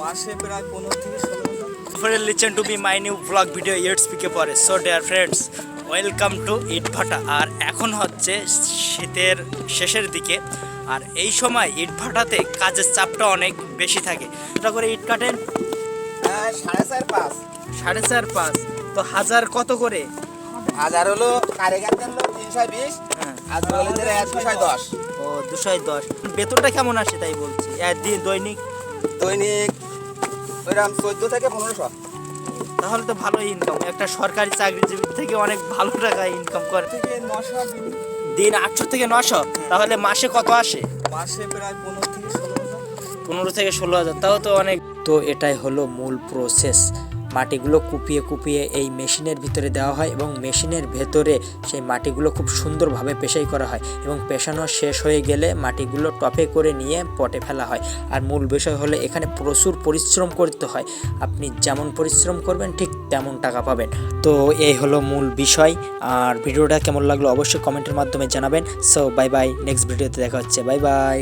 মাসে প্রায় 15 থেকে 16,000। Listen to be my new vlog video yet speak পরে। So dear friends, welcome to ইটভাটা। আর এখন হচ্ছে শীতের শেষের দিকে, আর এই সময় ইটভাটাতে কাজের চাপটা অনেক বেশি থাকে। এটা করে ইট কাটেন 4.5 4.5। তো হাজার কত করে? হাজার হলো কারিগরদের হলো 320, আর দোকানিদের 210। ও 210। বেতনটা কেমন আসে তাই বলছি, একদিন দৈনিক ওইরকম 14 থেকে 1500। তাহলে তো ভালো ইনকাম। একটা সরকারি চাকরিজীবী থেকে অনেক ভালো টাকা ইনকাম করে। থেকে 900 দিন 800 থেকে 900। তাহলে মাসে কত আসে? মাসে প্রায় 15 থেকে 16,000। 15 থেকে 16,000, তাও তো অনেক। তো এটাই হলো মূল প্রসেস। মাটিগুলো কুপিয়ে কুপিয়ে এই মেশিনের ভিতরে দেওয়া হয় এবং মেশিনের ভেতরে সেই মাটিগুলো খুব সুন্দরভাবে পেশাই করা হয় এবং পেশানো শেষ হয়ে গেলে মাটিগুলো টপে করে নিয়ে পটে ফেলা হয়। আর মূল বিষয় হলো এখানে প্রচুর পরিশ্রম করতে হয়। আপনি যেমন পরিশ্রম করবেন ঠিক তেমন টাকা পাবেন। তো এই হলো মূল বিষয়। আর ভিডিওটা কেমন লাগলো অবশ্যই কমেন্টের মাধ্যমে জানাবেন। সো বাই বাই, নেক্সট ভিডিওতে দেখা হচ্ছে। Bye bye.